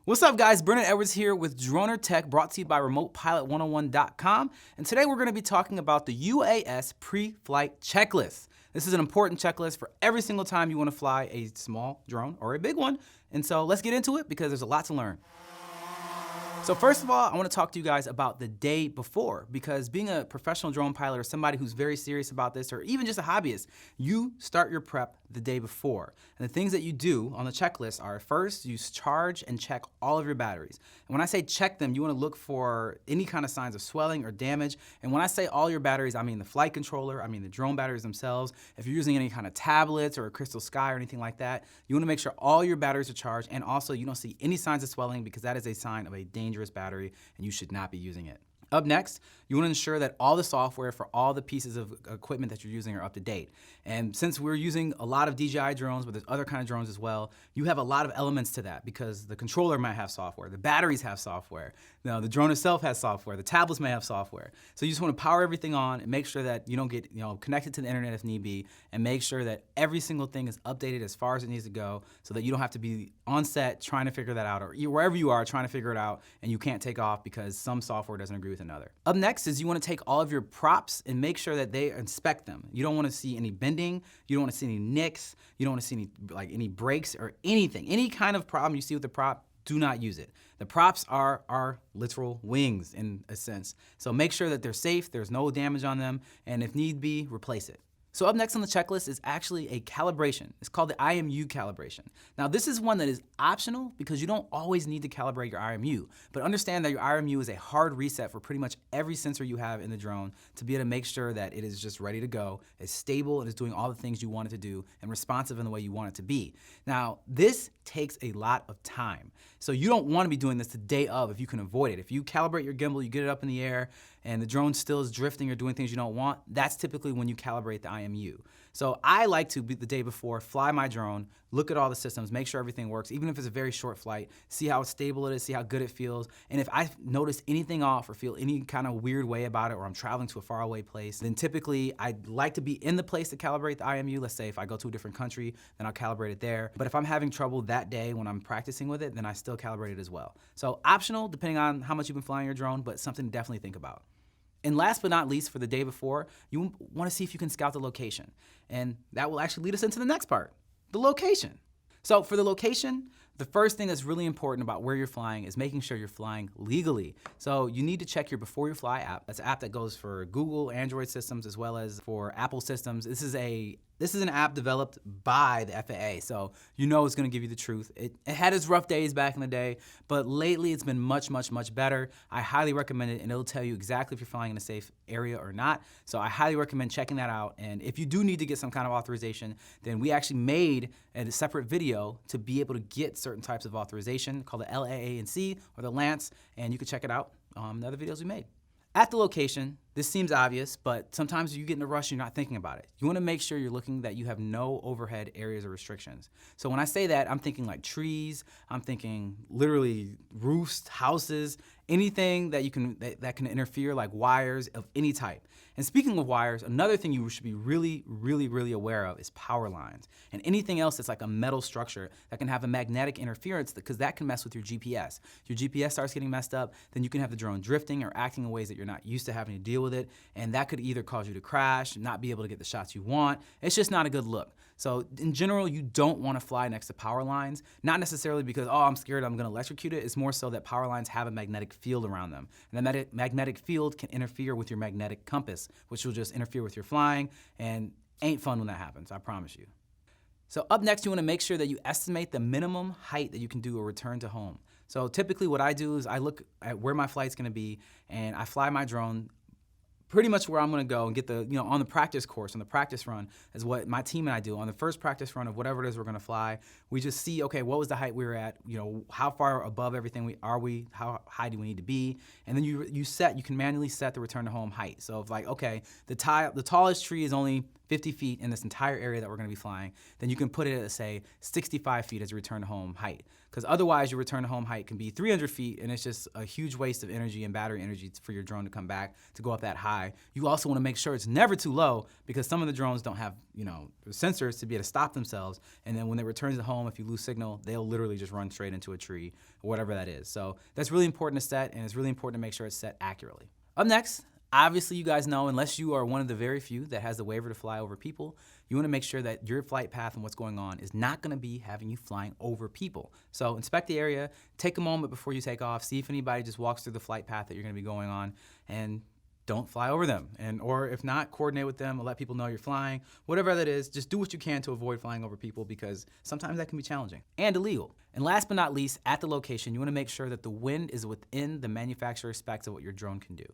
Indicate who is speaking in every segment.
Speaker 1: What's up guys, Brennon Edwards here with Dronr Tech, brought to you by RemotePilot101.com. And today we're gonna be talking about the UAS Preflight Checklist. This is an important checklist for every single time you wanna fly a small drone or a big one. And so let's get into it because there's a lot to learn. So first of all, I want to talk to you guys about the day before, because being a professional drone pilot or somebody who's very serious about this, or even just a hobbyist, you start your prep the day before. And the things that you do on the checklist are, first, you charge and check all of your batteries. And when I say check them, you want to look for any kind of signs of swelling or damage. And when I say all your batteries, I mean the flight controller, I mean the drone batteries themselves. If you're using any kind of tablets or a crystal sky or anything like that, you want to make sure all your batteries are charged, and also you don't see any signs of swelling, because that is a sign of a dangerous battery and you should not be using it. Up next, you want to ensure that all the software for all the pieces of equipment that you're using are up to date. And since we're using a lot of DJI drones, but there's other kind of drones as well, you have a lot of elements to that, because the controller might have software, the batteries have software, the drone itself has software, the tablets may have software. So you just want to power everything on and make sure that you don't get connected to the internet if need be, and make sure that every single thing is updated as far as it needs to go, so that you don't have to be on set trying to figure that out, or wherever you are trying to figure it out and you can't take off because some software doesn't agree with another. Up next is you want to take all of your props and make sure that they inspect them. You don't want to see any bending, you don't want to see any nicks, you don't want to see any breaks or anything. Any kind of problem you see with the prop, do not use it. The props are our literal wings in a sense. So make sure that they're safe, there's no damage on them, and if need be, replace it. So up next on the checklist is actually a calibration. It's called the IMU calibration. Now this is one that is optional, because you don't always need to calibrate your IMU, but understand that your IMU is a hard reset for pretty much every sensor you have in the drone to be able to make sure that it is just ready to go, it's stable, and is doing all the things you want it to do, and responsive in the way you want it to be. Now this takes a lot of time. So you don't want to be doing this the day of if you can avoid it. If you calibrate your gimbal, you get it up in the air, and the drone still is drifting or doing things you don't want, that's typically when you calibrate the IMU. So I like to, the day before, fly my drone, look at all the systems, make sure everything works, even if it's a very short flight, see how stable it is, see how good it feels, and if I notice anything off or feel any kind of weird way about it, or I'm traveling to a faraway place, then typically I'd like to be in the place to calibrate the IMU. Let's say if I go to a different country, then I'll calibrate it there. But if I'm having trouble that day when I'm practicing with it, then I still calibrate it as well. So optional, depending on how much you've been flying your drone, but something to definitely think about. And last but not least, for the day before, you want to see if you can scout the location. And that will actually lead us into the next part, the location. So for the location, the first thing that's really important about where you're flying is making sure you're flying legally. So you need to check your Before You Fly app. That's an app that goes for Google, Android systems, as well as for Apple systems. This is an app developed by the FAA, so you know it's gonna give you the truth. It had its rough days back in the day, but lately it's been much, much, much better. I highly recommend it, and it'll tell you exactly if you're flying in a safe area or not. So I highly recommend checking that out. And if you do need to get some kind of authorization, then we actually made a separate video to be able to get certain types of authorization called the LAANC or the LANC, and you can check it out on the other videos we made. At the location, this seems obvious, but sometimes you get in a rush and you're not thinking about it. You want to make sure you're looking that you have no overhead areas or restrictions. So when I say that, I'm thinking like trees, I'm thinking literally roofs, houses, anything that that can interfere, like wires of any type. And speaking of wires, another thing you should be really, really, really aware of is power lines and anything else that's like a metal structure that can have a magnetic interference, because that can mess with your GPS. If your GPS starts getting messed up, then you can have the drone drifting or acting in ways that you're not used to having to deal with it, and that could either cause you to crash, not be able to get the shots you want. It's just not a good look. So in general, you don't want to fly next to power lines, not necessarily because, oh, I'm scared I'm gonna electrocute it. It's more so that power lines have a magnetic field around them. And that magnetic field can interfere with your magnetic compass, which will just interfere with your flying, and ain't fun when that happens, I promise you. So up next, you wanna make sure that you estimate the minimum height that you can do a return to home. So typically what I do is I look at where my flight's gonna be, and I fly my drone pretty much where I'm gonna go and get the, on the practice course, on the practice run, is what my team and I do. On the first practice run of whatever it is we're gonna fly, we just see, okay, what was the height we were at, how far above everything are we, how high do we need to be, and then you can manually set the return to home height. So if like, okay, the tallest tree is only 50 feet in this entire area that we're gonna be flying, then you can put it at, say, 65 feet as your return to home height. Because otherwise your return to home height can be 300 feet and it's just a huge waste of energy and battery energy for your drone to come back to go up that high. You also wanna make sure it's never too low because some of the drones don't have, sensors to be able to stop themselves. And then when it returns to home, if you lose signal, they'll literally just run straight into a tree or whatever that is. So that's really important to set, and it's really important to make sure it's set accurately. Up next, obviously you guys know, unless you are one of the very few that has the waiver to fly over people, you wanna make sure that your flight path and what's going on is not gonna be having you flying over people. So inspect the area, take a moment before you take off, see if anybody just walks through the flight path that you're gonna be going on, and don't fly over them. Or if not, coordinate with them or let people know you're flying. Whatever that is, just do what you can to avoid flying over people because sometimes that can be challenging and illegal. And last but not least, at the location, you wanna make sure that the wind is within the manufacturer's specs of what your drone can do.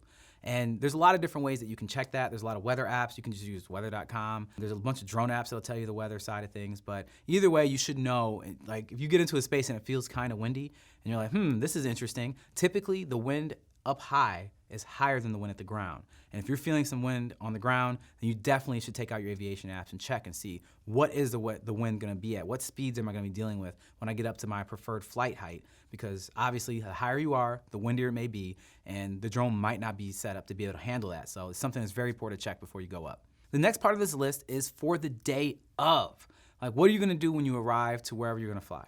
Speaker 1: And there's a lot of different ways that you can check that. There's a lot of weather apps. You can just use weather.com. There's a bunch of drone apps that'll tell you the weather side of things. But either way, you should know, like if you get into a space and it feels kind of windy and you're like, this is interesting. Typically, the wind up high is higher than the wind at the ground. And if you're feeling some wind on the ground, then you definitely should take out your aviation apps and check and see what is the wind gonna be at? What speeds am I gonna be dealing with when I get up to my preferred flight height? Because obviously the higher you are, the windier it may be, and the drone might not be set up to be able to handle that. So it's something that's very important to check before you go up. The next part of this list is for the day of. Like, what are you gonna do when you arrive to wherever you're gonna fly?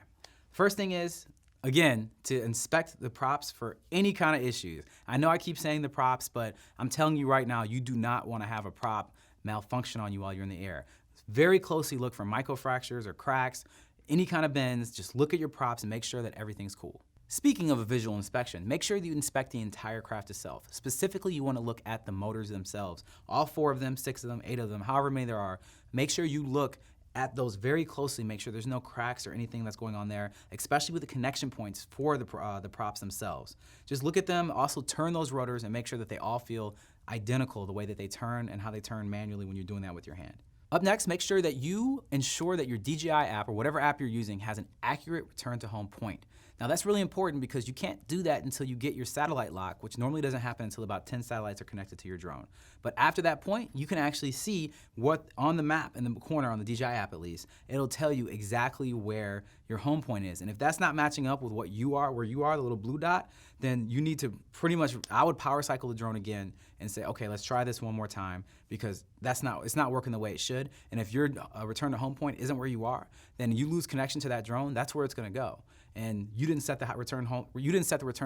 Speaker 1: First thing is, again, to inspect the props for any kind of issues. I know I keep saying the props, but I'm telling you right now, you do not want to have a prop malfunction on you while you're in the air. Very closely look for microfractures or cracks, any kind of bends. Just look at your props and make sure that everything's cool. Speaking of a visual inspection, make sure that you inspect the entire craft itself. Specifically, you want to look at the motors themselves. All 4 of them, 6 of them, 8 of them, however many there are. Make sure you look at those very closely, make sure there's no cracks or anything that's going on there, especially with the connection points for the props themselves. Just look at them, also turn those rotors and make sure that they all feel identical the way that they turn and how they turn manually when you're doing that with your hand. Up next, make sure that you ensure that your DJI app or whatever app you're using has an accurate return to home point. Now that's really important because you can't do that until you get your satellite lock, which normally doesn't happen until about 10 satellites are connected to your drone. But after that point, you can actually see what on the map in the corner, on the DJI app at least, it'll tell you exactly where your home point is. And if that's not matching up with what you are, where you are, the little blue dot, then you need to pretty much, I would power cycle the drone again and say, okay, let's try this one more time because it's not working the way it should. And if your return to home point isn't where you are, then you lose connection to that drone, that's where it's gonna go. And you didn't set the return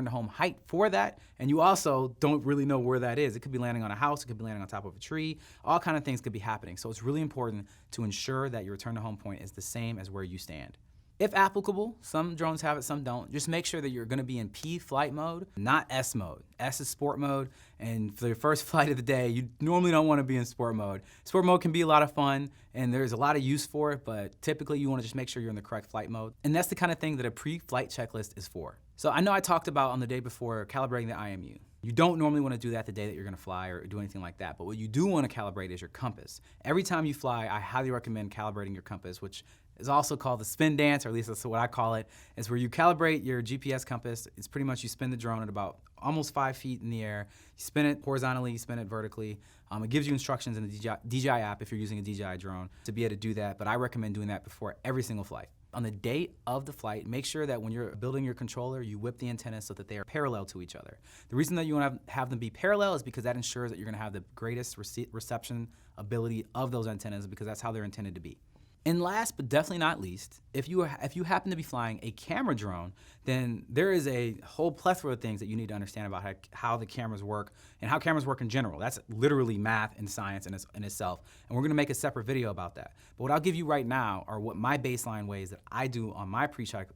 Speaker 1: to home height for that, and you also don't really know where that is. It could be landing on a house, it could be landing on top of a tree, all kind of things could be happening. So it's really important to ensure that your return to home point is the same as where you stand. If applicable, some drones have it, some don't. Just make sure that you're gonna be in P flight mode, not S mode. S is sport mode, and for your first flight of the day, you normally don't wanna be in sport mode. Sport mode can be a lot of fun, and there's a lot of use for it, but typically you wanna just make sure you're in the correct flight mode. And that's the kind of thing that a pre-flight checklist is for. So I know I talked about on the day before calibrating the IMU. You don't normally want to do that the day that you're going to fly or do anything like that, but what you do want to calibrate is your compass. Every time you fly, I highly recommend calibrating your compass, which is also called the spin dance, or at least that's what I call it. It's where you calibrate your GPS compass. It's pretty much you spin the drone at about almost 5 feet in the air. You spin it horizontally, you spin it vertically. It gives you instructions in the DJI app if you're using a DJI drone to be able to do that, but I recommend doing that before every single flight. On the day of the flight, make sure that when you're building your controller, you whip the antennas so that they are parallel to each other. The reason that you want to have them be parallel is because that ensures that you're going to have the greatest reception ability of those antennas because that's how they're intended to be. And last but definitely not least, if you happen to be flying a camera drone, then there is a whole plethora of things that you need to understand about how the cameras work and how cameras work in general. That's literally math and science in itself. And we're gonna make a separate video about that. But what I'll give you right now are what my baseline ways that I do on my pre-flight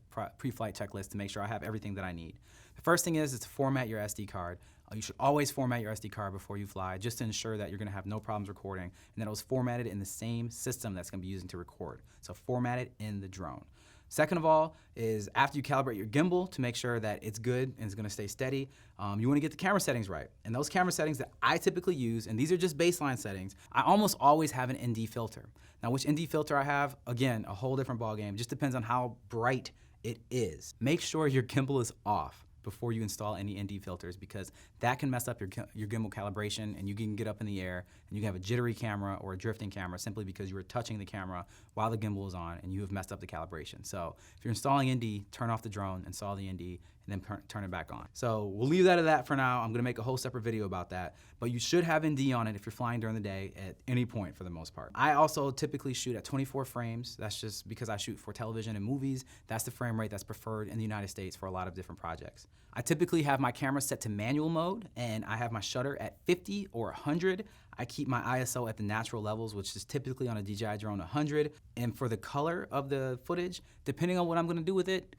Speaker 1: checklist to make sure I have everything that I need. The first thing is to format your SD card. You should always format your SD card before you fly just to ensure that you're gonna have no problems recording and that it was formatted in the same system that's gonna be using to record. So format it in the drone. Second of all is after you calibrate your gimbal to make sure that it's good and it's gonna stay steady, you wanna get the camera settings right. And those camera settings that I typically use, and these are just baseline settings, I almost always have an ND filter. Now which ND filter I have, again, a whole different ballgame. Just depends on how bright it is. Make sure your gimbal is off. before you install any ND filters, because that can mess up your gimbal calibration, and you can get up in the air and you can have a jittery camera or a drifting camera simply because you were touching the camera while the gimbal is on and you have messed up the calibration. So if you're installing ND, turn off the drone, install the ND, and then turn it back on. So we'll leave that at that for now. I'm gonna make a whole separate video about that, but you should have ND on it if you're flying during the day at any point for the most part. I also typically shoot at 24 frames. That's just because I shoot for television and movies. That's the frame rate that's preferred in the United States for a lot of different projects. I typically have my camera set to manual mode, and I have my shutter at 50 or 100. I keep my ISO at the natural levels, which is typically on a DJI drone 100. And for the color of the footage, depending on what I'm gonna do with it,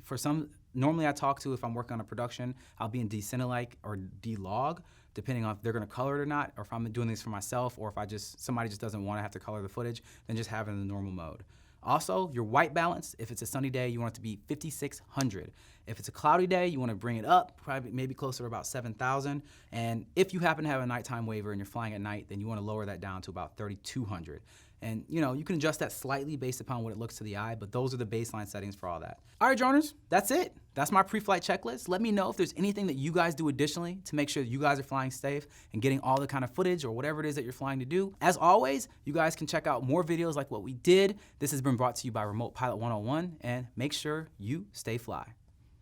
Speaker 1: normally I talk to, if I'm working on a production, I'll be in D-Cinelike or D-Log, depending on if they're gonna color it or not, or if I'm doing this for myself, or if somebody just doesn't wanna have to color the footage, then just have it in the normal mode. Also, your white balance, if it's a sunny day, you want it to be 5,600. If it's a cloudy day, you wanna bring it up, probably maybe closer to about 7,000. And if you happen to have a nighttime waiver and you're flying at night, then you wanna lower that down to about 3,200. And you can adjust that slightly based upon what it looks to the eye, but those are the baseline settings for all that. All right, droners, that's it. That's my pre-flight checklist. Let me know if there's anything that you guys do additionally to make sure that you guys are flying safe and getting all the kind of footage or whatever it is that you're flying to do. As always, you guys can check out more videos like what we did. This has been brought to you by Remote Pilot 101, and make sure you stay fly.